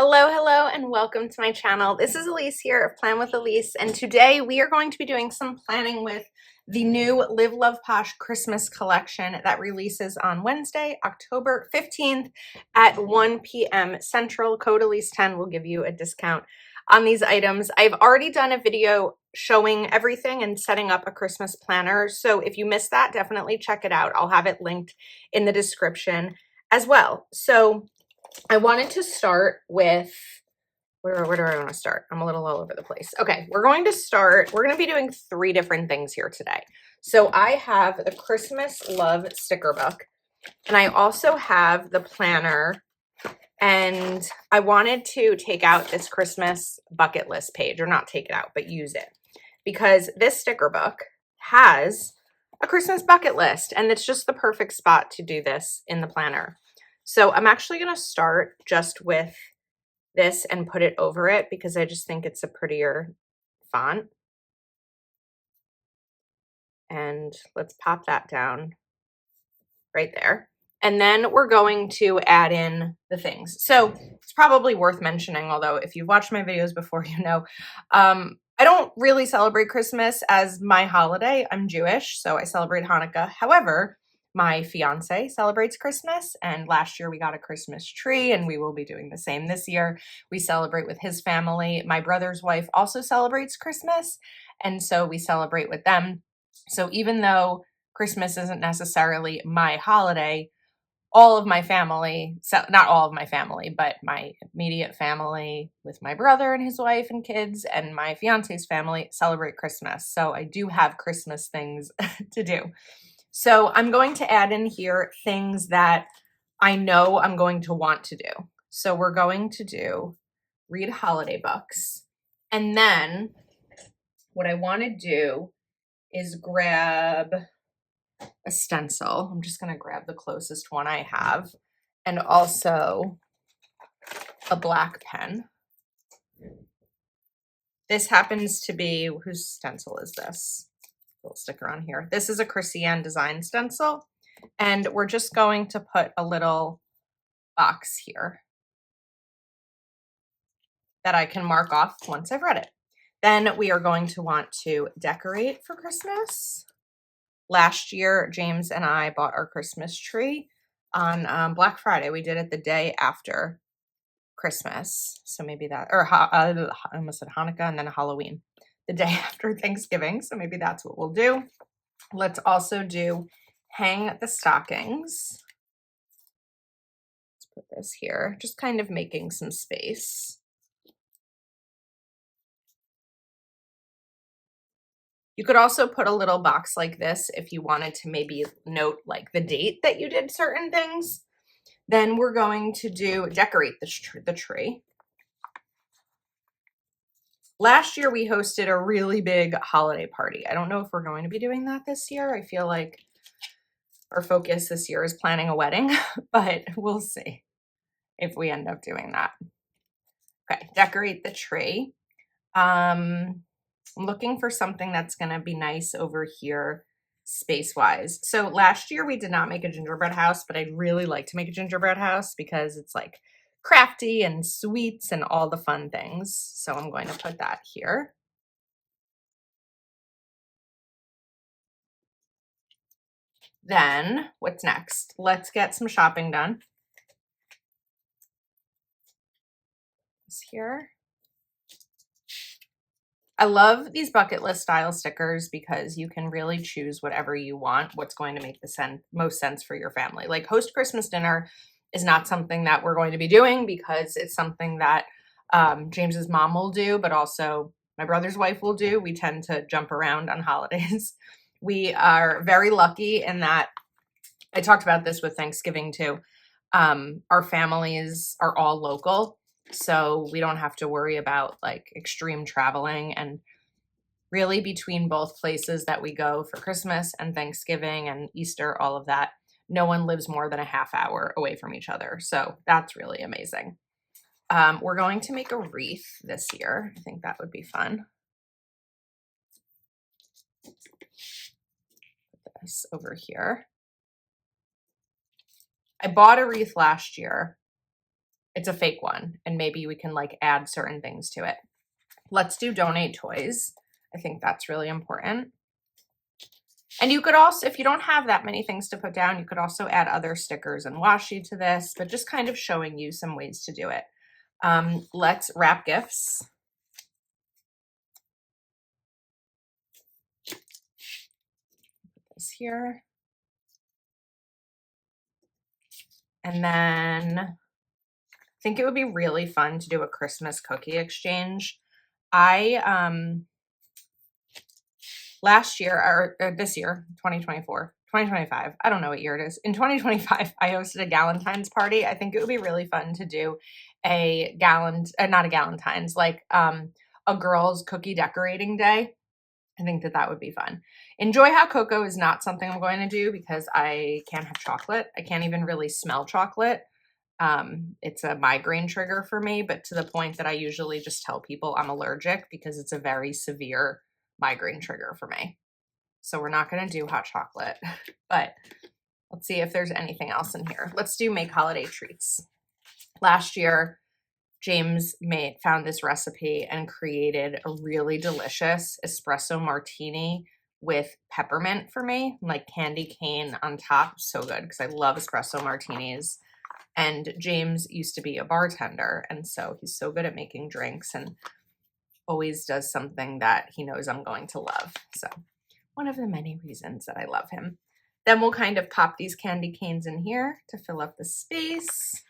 Hello, and welcome to my channel. This is Elise here of Plan with Elise, and today we are going to be doing some planning with the new Live Love Posh Christmas collection that releases on Wednesday, October 15th at 1 p.m. Central. Code Elise10 will give you a discount on these items. I've already done a video showing everything and setting up a Christmas planner, so if you missed that, definitely check it out. I'll have it linked in the description as well. So I wanted to start with, where do I want to start? I'm a little all over the place. Okay, we're going to be doing 3 different things here today. So I have the Christmas Love sticker book, and I also have the planner, and I wanted to take out this Christmas bucket list page, or not take it out, but use it, because this sticker book has a Christmas bucket list, and it's just the perfect spot to do this in the planner. So I'm actually going to start just with this and put it over it because I just think it's a prettier font. And let's pop that down right there. And then we're going to add in the things. So it's probably worth mentioning, although if you've watched my videos before, you know, I don't really celebrate Christmas as my holiday. I'm Jewish, so I celebrate Hanukkah. However, my fiance celebrates Christmas, and last year we got a Christmas tree, and we will be doing the same this year. We celebrate with his family. My brother's wife also celebrates Christmas, and so we celebrate with them. So even though Christmas isn't necessarily my holiday, all of my family, so not all of my family, but my immediate family with my brother and his wife and kids and my fiance's family celebrate Christmas. So I do have Christmas things to do. So I'm going to add in here things that I know I'm going to want to do. So we're going to read holiday books. And then what I want to do is grab a stencil. I'm just going to grab the closest one I have, and also a black pen. This happens to be, whose stencil is this? Little sticker on here. This is a Christiane design stencil, and we're just going to put a little box here that I can mark off once I've read it. Then we are going to want to decorate for Christmas. Last year, James and I bought our Christmas tree on Black Friday. We did it the day after Christmas. So maybe that, or I almost said Hanukkah, and then Halloween, the day after Thanksgiving. So maybe that's what we'll do. Let's also hang the stockings. Let's put this here, just kind of making some space. You could also put a little box like this if you wanted to maybe note like the date that you did certain things. Then we're going to decorate the tree. Last year we hosted a really big holiday party. I don't know if we're going to be doing that this year. I feel like our focus this year is planning a wedding, but we'll see if we end up doing that. Okay, decorate the tree. I'm looking for something that's going to be nice over here space-wise. So last year we did not make a gingerbread house, but I'd really like to make a gingerbread house because it's like crafty and sweets and all the fun things. So I'm going to put that here. Then what's next? Let's get some shopping done. This here. I love these bucket list style stickers because you can really choose whatever you want, what's going to make the most sense for your family. Like host Christmas dinner is not something that we're going to be doing because it's something that James's mom will do, but also my brother's wife will do. We tend to jump around on holidays. We are very lucky in that, I talked about this with Thanksgiving too, our families are all local. So we don't have to worry about like extreme traveling, and really between both places that we go for Christmas and Thanksgiving and Easter, all of that, no one lives more than a half hour away from each other. So that's really amazing. We're going to make a wreath this year. I think that would be fun. Put this over here. I bought a wreath last year. it's a fake one, and maybe we can like add certain things to it. Let's do donate toys. I think that's really important. And you could also, if you don't have that many things to put down, you could also add other stickers and washi to this, but just kind of showing you some ways to do it. Let's wrap gifts. Put this here. And then I think it would be really fun to do a Christmas cookie exchange. Last year, or this year, 2024, 2025, I don't know what year it is. In 2025, I hosted a Galentine's party. I think it would be really fun to do a not a Galentine's, like a girls' cookie decorating day. I think that that would be fun. Enjoy Hot Cocoa is not something I'm going to do because I can't have chocolate. I can't even really smell chocolate. It's a migraine trigger for me, but to the point that I usually just tell people I'm allergic because it's a very severe migraine trigger for me. So we're not going to do hot chocolate, but let's see if there's anything else in here. Let's do make holiday treats. Last year, James found this recipe and created a really delicious espresso martini with peppermint for me, like candy cane on top. So good because I love espresso martinis. And James used to be a bartender, and so he's so good at making drinks and always does something that he knows I'm going to love. So one of the many reasons that I love him. Then we'll kind of pop these candy canes in here to fill up the space.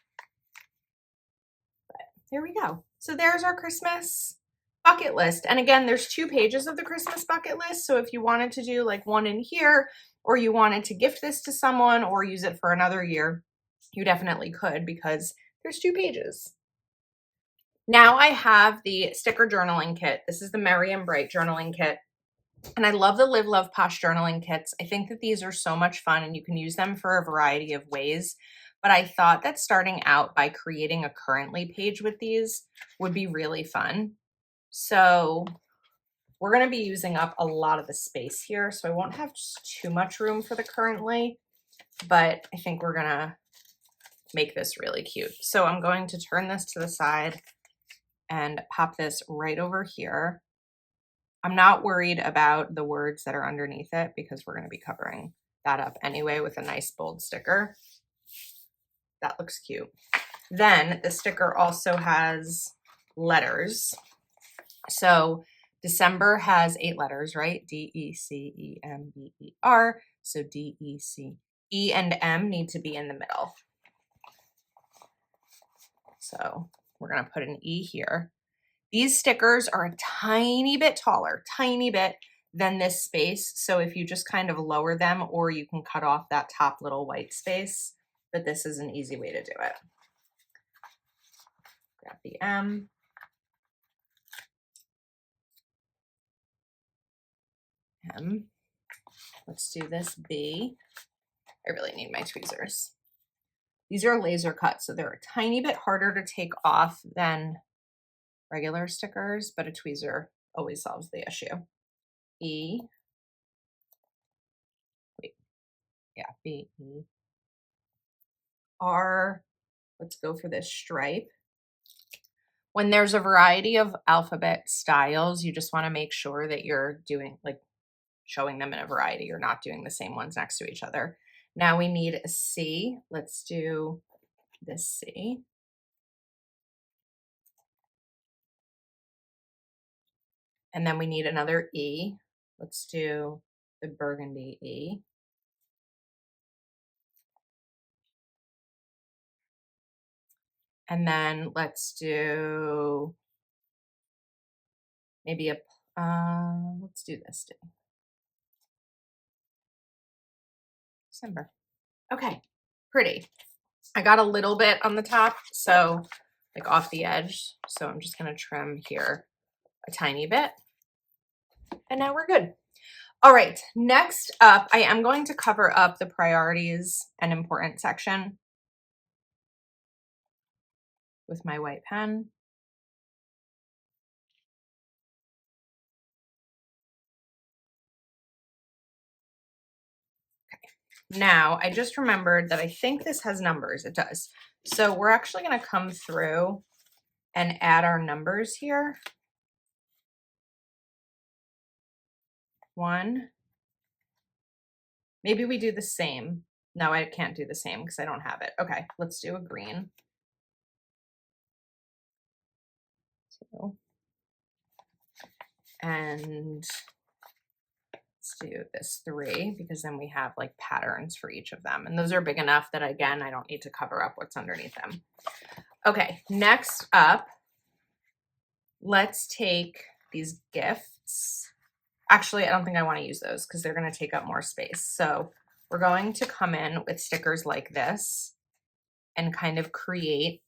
But there we go. So there's our Christmas bucket list. And again, there's 2 pages of the Christmas bucket list. So if you wanted to do like one in here, or you wanted to gift this to someone or use it for another year, you definitely could because there's 2 pages. Now I have the sticker journaling kit. This is the Merry and Bright journaling kit. And I love the LiveLovePosh journaling kits. I think that these are so much fun and you can use them for a variety of ways. But I thought that starting out by creating a currently page with these would be really fun. So we're going to be using up a lot of the space here. So I won't have just too much room for the currently, but I think we're going to make this really cute. So I'm going to turn this to the side and pop this right over here. I'm not worried about the words that are underneath it because we're going to be covering that up anyway with a nice bold sticker. That looks cute. Then the sticker also has letters. So December has 8 letters, right? D, E, C, E, M, B, E, R. So D, E, C. E and M need to be in the middle. So we're going to put an E here. These stickers are a tiny bit taller, tiny bit than this space. So if you just kind of lower them, or you can cut off that top little white space, but this is an easy way to do it. Grab the M. M. Let's do this B. I really need my tweezers. These are laser cut, so they're a tiny bit harder to take off than regular stickers, but a tweezer always solves the issue. E. Wait. Yeah, B, E. R. Let's go for this stripe. When there's a variety of alphabet styles, you just want to make sure that you're doing like showing them in a variety. You're not doing the same ones next to each other. Now we need a C. Let's do this C. And then we need another E. Let's do the burgundy E. And then let's do maybe let's do this too. December. Okay, pretty. I got a little bit on the top, so like off the edge. So I'm just gonna trim here a tiny bit. And now we're good. All right, next up, I am going to cover up the priorities and important section with my white pen. Okay. Now, I just remembered that I think this has numbers. It does. So we're actually going to come through and add our numbers here. 1. Maybe we do the same. No, I can't do the same because I don't have it. Okay, let's do a green. 2. And let's do this 3 because then we have like patterns for each of them. And those are big enough that, again, I don't need to cover up what's underneath them. Okay, next up, let's take these gifts. Actually, I don't think I want to use those because they're going to take up more space. So we're going to come in with stickers like this and kind of create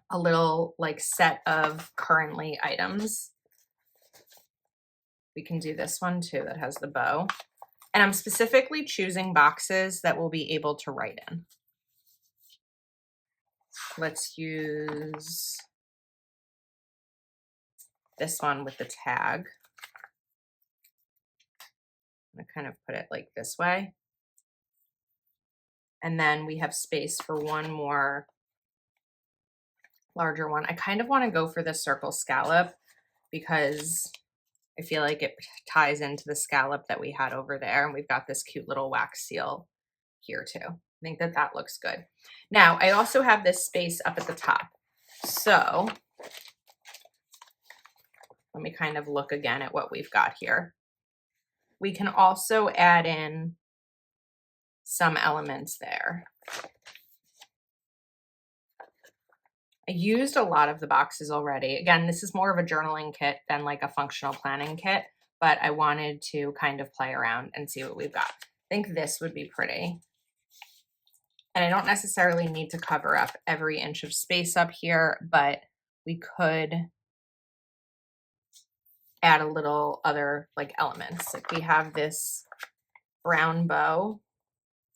a little like set of currently items. We can do this one too that has the bow. And I'm specifically choosing boxes that we'll be able to write in. Let's use this one with the tag. I'm going to kind of put it like this way. And then we have space for one more larger one. I kind of want to go for the circle scallop because I feel like it ties into the scallop that we had over there. And we've got this cute little wax seal here too. I think that that looks good. Now, I also have this space up at the top. So let me kind of look again at what we've got here. We can also add in some elements there. I used a lot of the boxes already. Again, this is more of a journaling kit than like a functional planning kit, but I wanted to kind of play around and see what we've got. I think this would be pretty. And I don't necessarily need to cover up every inch of space up here, but we could add a little other like elements. Like we have this brown bow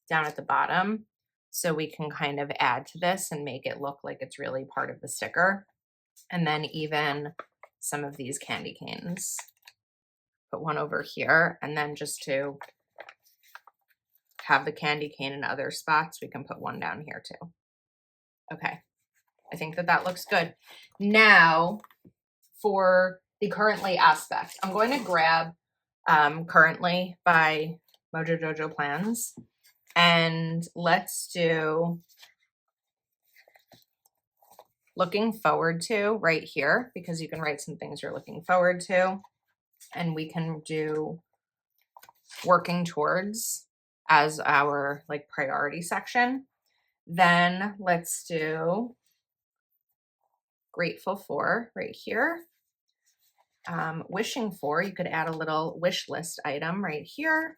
down at the bottom, so we can kind of add to this and make it look like it's really part of the sticker. And then even some of these candy canes. Put one over here, and then just to have the candy cane in other spots, we can put one down here too. Okay, I think that that looks good. Now for the currently aspect, I'm going to grab Currently by Mojo Jojo Plans, and let's do looking forward to right here, because you can write some things you're looking forward to, and we can do working towards as our like priority section. Then let's do grateful for right here. Wishing for, you could add a little wish list item right here.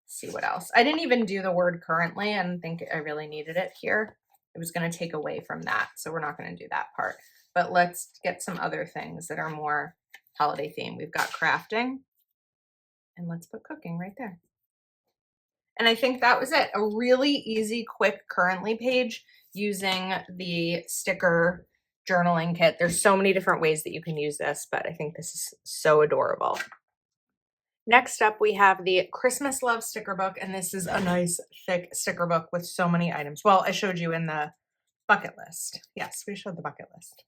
See what else. I didn't even do the word currently. I don't think I really needed it here. It was going to take away from that, so we're not going to do that part. But let's get some other things that are more holiday themed. We've got crafting, and let's put cooking right there. And I think that was it. A really easy, quick currently page using the sticker journaling kit. There's so many different ways that you can use this, but I think this is so adorable. Next up, we have the Christmas Love sticker book, and this is a nice thick sticker book with so many items. Well, I showed you in the bucket list. Yes, we showed the bucket list.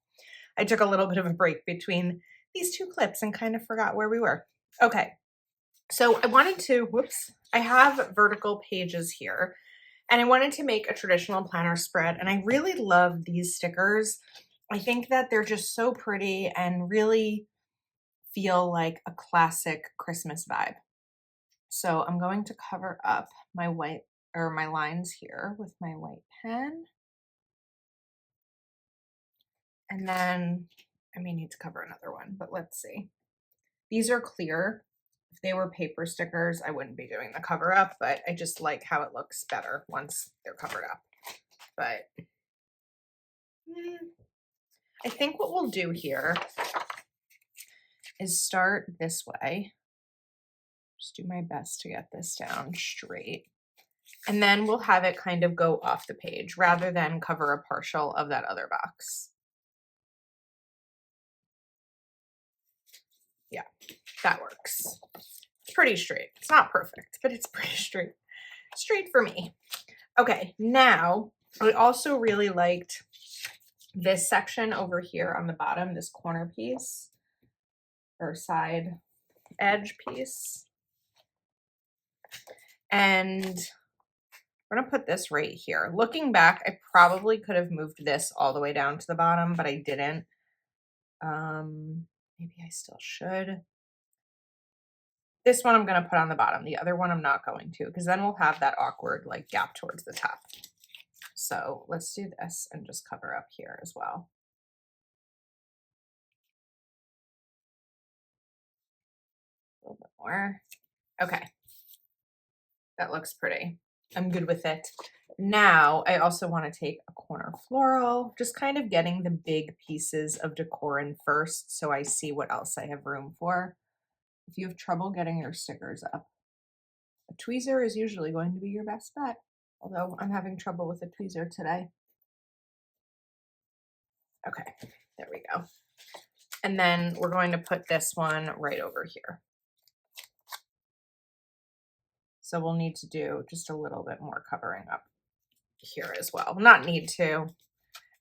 I took a little bit of a break between these two clips and kind of forgot where we were. Okay, so I wanted to, I have vertical pages here, and I wanted to make a traditional planner spread, and I really love these stickers. I think that they're just so pretty and really feel like a classic Christmas vibe. So I'm going to cover up my white or my lines here with my white pen. And then I may need to cover another one, but let's see. These are clear. If they were paper stickers, I wouldn't be doing the cover up, but I just like how it looks better once they're covered up. But I think what we'll do here is start this way. Just do my best to get this down straight. And then we'll have it kind of go off the page rather than cover a partial of that other box. Yeah, that works. It's pretty straight. It's not perfect, but it's pretty straight. Straight for me. Okay, now I also really liked this section over here on the bottom, this corner piece or side edge piece. And we're gonna put this right here. Looking back, I probably could have moved this all the way down to the bottom, but I didn't. Maybe I still should. This one I'm gonna put on the bottom. The other one I'm not going to, because then we'll have that awkward like gap towards the top. So let's do this and just cover up here as well. A little bit more. Okay. That looks pretty. I'm good with it. Now, I also want to take a corner floral, just kind of getting the big pieces of decor in first so I see what else I have room for. If you have trouble getting your stickers up, a tweezer is usually going to be your best bet, although I'm having trouble with a tweezer today. Okay, there we go. And then we're going to put this one right over here. So we'll need to do just a little bit more covering up here as well. Not need to.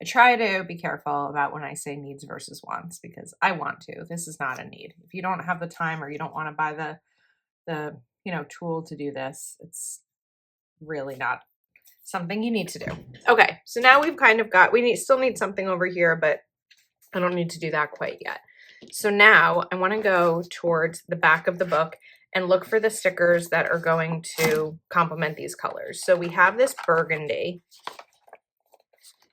I try to be careful about when I say needs versus wants because I want to. This is not a need. If you don't have the time or you don't want to buy the tool to do this, it's really not something you need to do. Okay, so now we've kind of got, still need something over here, but I don't need to do that quite yet. So now I want to go towards the back of the book and look for the stickers that are going to complement these colors. So we have this burgundy.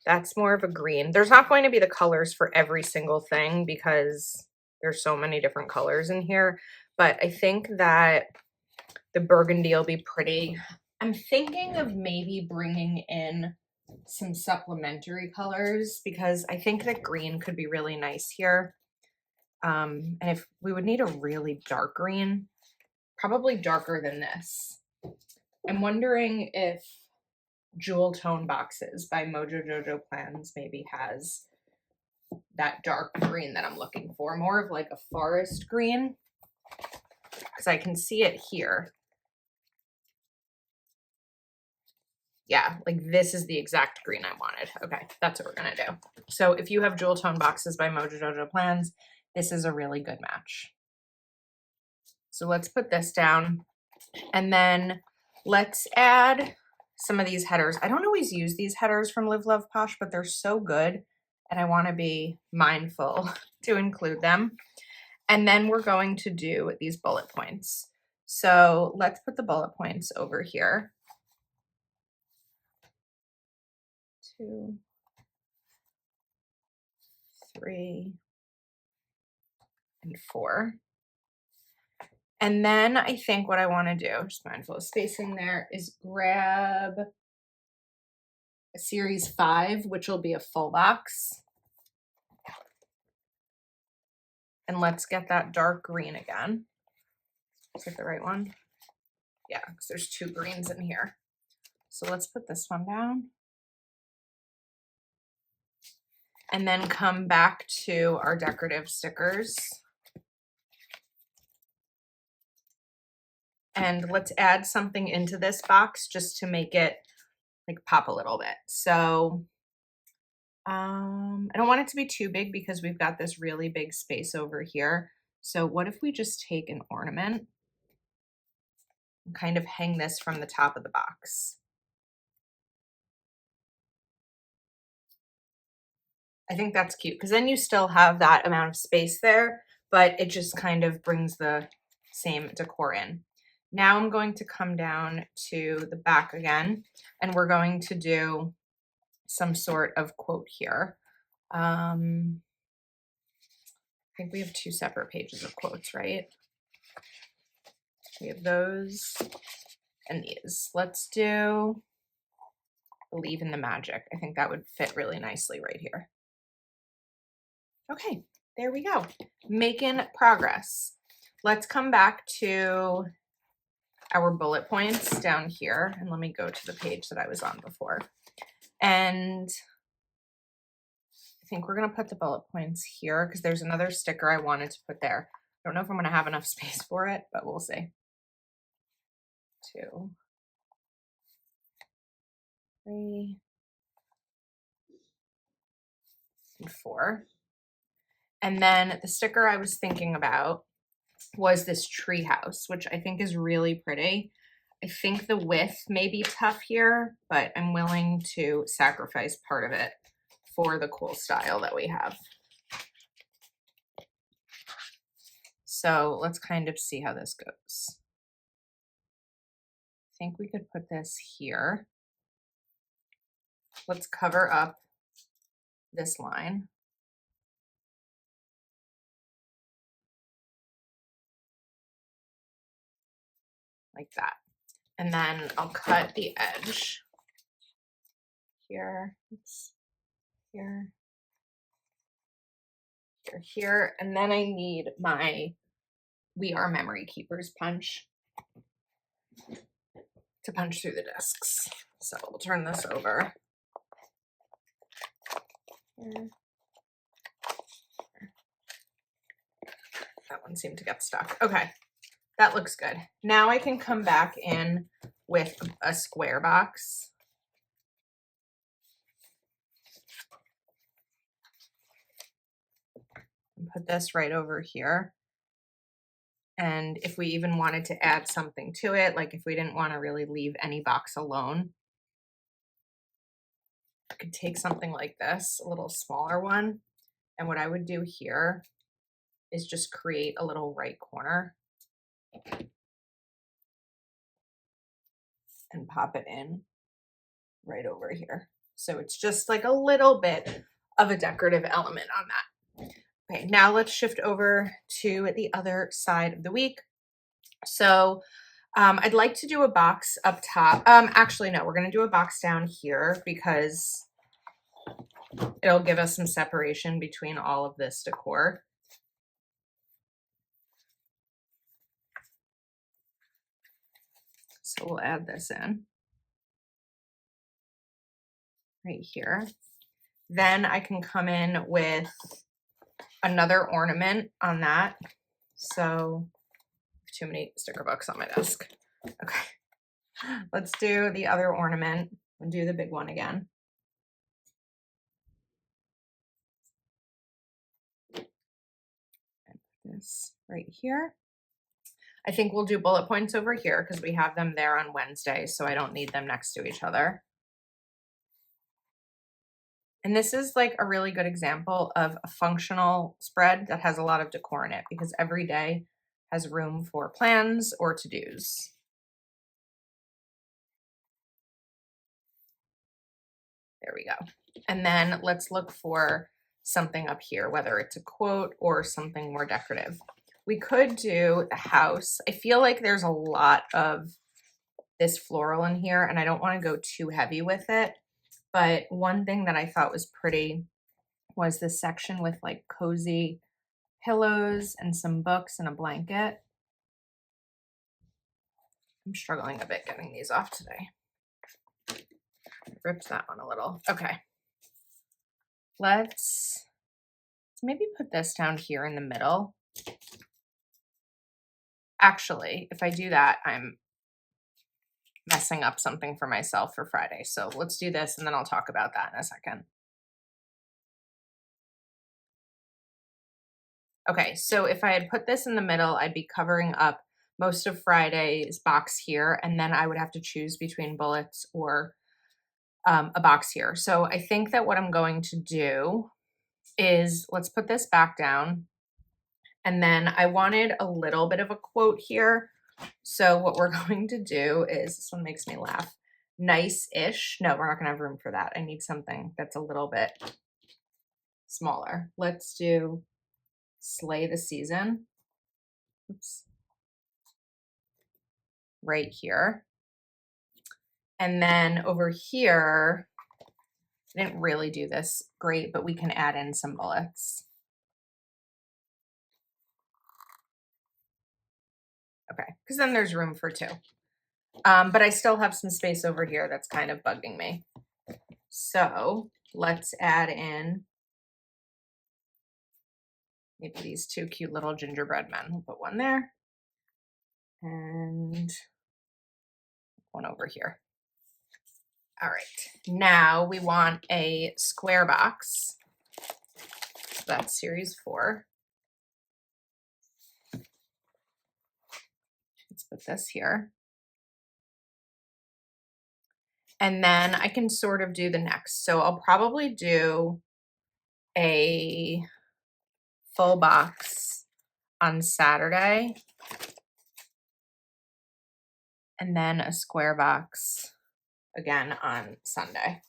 That's more of a green. There's not going to be the colors for every single thing because there's so many different colors in here, but I think that the burgundy will be pretty. I'm thinking of maybe bringing in some supplementary colors because I think that green could be really nice here. And if we would need a really dark green, probably darker than this. I'm wondering if Jewel Tone Boxes by Mojo Jojo Plans maybe has that dark green that I'm looking for, more of like a forest green, because I can see it here. Yeah, like this is the exact green I wanted. Okay, that's what we're gonna do. So if you have Jewel Tone Boxes by Mojo Jojo Plans, this is a really good match. So let's put this down and then let's add some of these headers. I don't always use these headers from LiveLovePosh, but they're so good and I want to be mindful to include them. And then we're going to do these bullet points. So let's put the bullet points over here. 2, 3, and 4. And then I think what I want to do, just mindful of spacing there, is grab a series 5, which will be a full box. And let's get that dark green again. Is it the right one? Yeah, because there's 2 greens in here. So let's put this one down. And then come back to our decorative stickers. And let's add something into this box just to make it like pop a little bit. So I don't want it to be too big because we've got this really big space over here. So what if we just take an ornament and kind of hang this from the top of the box? I think that's cute because then you still have that amount of space there, but it just kind of brings the same decor in. Now I'm going to come down to the back again, and we're going to do some sort of quote here. I think we have 2 separate pages of quotes, right? We have those and these. Let's do Believe in the Magic. I think that would fit really nicely right here. Okay, there we go. Making progress. Let's come back to our bullet points down here. And let me go to the page that I was on before. And I think we're going to put the bullet points here because there's another sticker I wanted to put there. I don't know if I'm going to have enough space for it, but we'll see. 2, 3, and 4. And then the sticker I was thinking about was this tree house, which I think is really pretty. I think the width may be tough here, but I'm willing to sacrifice part of it for the cool style that we have. So let's kind of see how this goes. I think we could put this here. Let's cover up this line. Like that. And then I'll cut the edge here, here, here. And then I need my We Are Memory Keepers punch to punch through the discs. So we'll turn this over. Here. That one seemed to get stuck. Okay, that looks good. Now I can come back in with a square box. And put this right over here. And if we even wanted to add something to it, like if we didn't want to really leave any box alone, I could take something like this, a little smaller one. And what I would do here is just create a little right corner and pop it in right over here. So it's just like a little bit of a decorative element on that. Okay, now let's shift over to the other side of the week. So I'd like to do a box up top. Actually, no, we're going to do a box down here because it'll give us some separation between all of this decor. So we'll add this in right here. Then I can come in with another ornament on that. So too many sticker books on my desk. Okay, let's do the other ornament and do the big one again. And put this right here. I think we'll do bullet points over here because we have them there on Wednesday, so I don't need them next to each other. And this is like a really good example of a functional spread that has a lot of decor in it because every day has room for plans or to-dos. There we go. And then let's look for something up here, whether it's a quote or something more decorative. We could do the house. I feel like there's a lot of this floral in here and I don't want to go too heavy with it. But one thing that I thought was pretty was this section with like cozy pillows and some books and a blanket. I'm struggling a bit getting these off today. I ripped that one a little. Okay. Let's maybe put this down here in the middle. Actually, if I do that, I'm messing up something for myself for Friday. So let's do this and then I'll talk about that in a second. Okay, so if I had put this in the middle, I'd be covering up most of Friday's box here, and then I would have to choose between bullets or a box here. So I think that what I'm going to do is let's put this back down. And then I wanted a little bit of a quote here. So what we're going to do is, this one makes me laugh, nice-ish. No, we're not gonna have room for that. I need something that's a little bit smaller. Let's do slay the season. Oops. Right here. And then over here, I didn't really do this great, but we can add in some bullets. Okay, because then there's room for two. But I still have some space over here that's kind of bugging me. So let's add in maybe these two cute little gingerbread men. We'll put one there. And one over here. All right, now we want a square box. That's series 4. Let's put this here. And then I can sort of do the next. So I'll probably do a full box on Saturday and then a square box again on Sunday.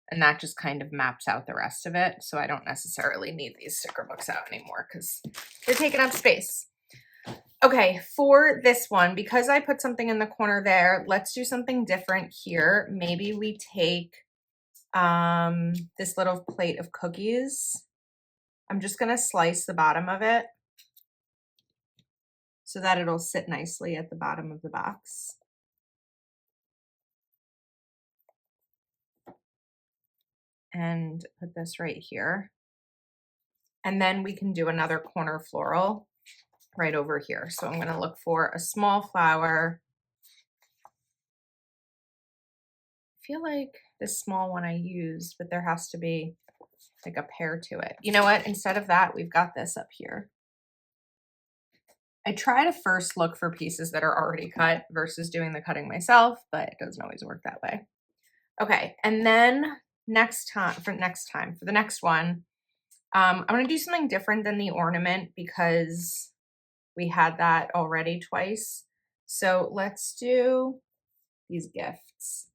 And that just kind of maps out the rest of it. So I don't necessarily need these sticker books out anymore because they're taking up space. Okay, for this one, because I put something in the corner there, let's do something different here. Maybe we take this little plate of cookies. I'm just going to slice the bottom of it so that it'll sit nicely at the bottom of the box. And put this right here. And then we can do another corner floral right over here. So I'm going to look for a small flower. I feel like this small one I used, but there has to be like a pair to it. You know what? Instead of that, we've got this up here. I try to first look for pieces that are already cut versus doing the cutting myself, but it doesn't always work that way. Okay, and then for the next one, I'm going to do something different than the ornament because we had that already twice. So let's do these gifts.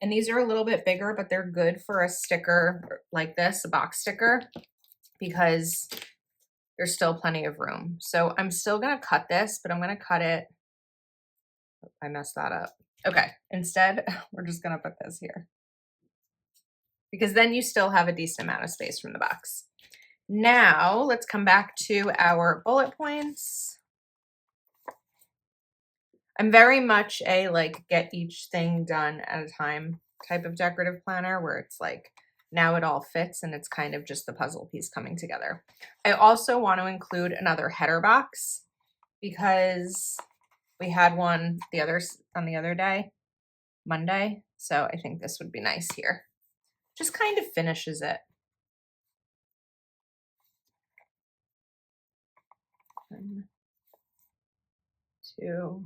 And these are a little bit bigger, but they're good for a sticker like this, a box sticker, because there's still plenty of room. So I'm still going to cut this, but I'm going to cut it. I messed that up. Okay, instead, we're just going to put this here because then you still have a decent amount of space from the box. Now let's come back to our bullet points. I'm very much a like get each thing done at a time type of decorative planner where it's like now it all fits and it's kind of just the puzzle piece coming together. I also want to include another header box because we had one on the other day, Monday. So I think this would be nice here. Just kind of finishes it. 1, 2,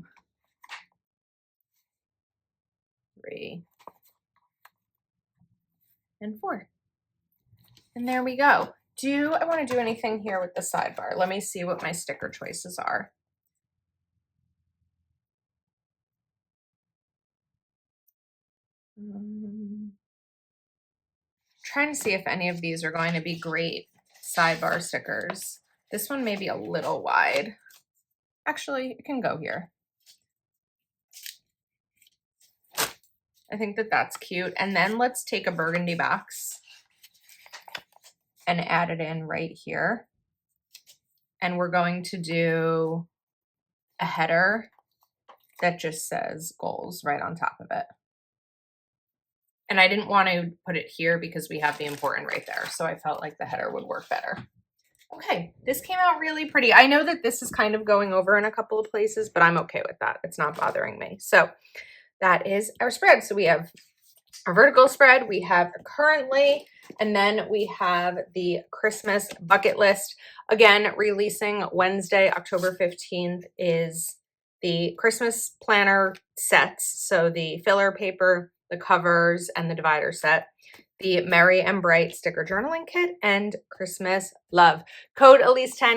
3, and 4. And there we go. Do I want to do anything here with the sidebar? Let me see what my sticker choices are. Trying to see if any of these are going to be great sidebar stickers. This one may be a little wide. Actually, it can go here. I think that that's cute. And then let's take a burgundy box and add it in right here. And we're going to do a header that just says goals right on top of it. And I didn't want to put it here because we have the important right there. So I felt like the header would work better. Okay, this came out really pretty. I know that this is kind of going over in a couple of places, but I'm okay with that. It's not bothering me. So that is our spread. So we have our vertical spread, we have currently, and then we have the Christmas bucket list. Again, releasing Wednesday, October 15th is the Christmas planner sets. So the filler paper, the covers, and the divider set, the Merry and Bright sticker journaling kit, and Christmas love. Code Elise10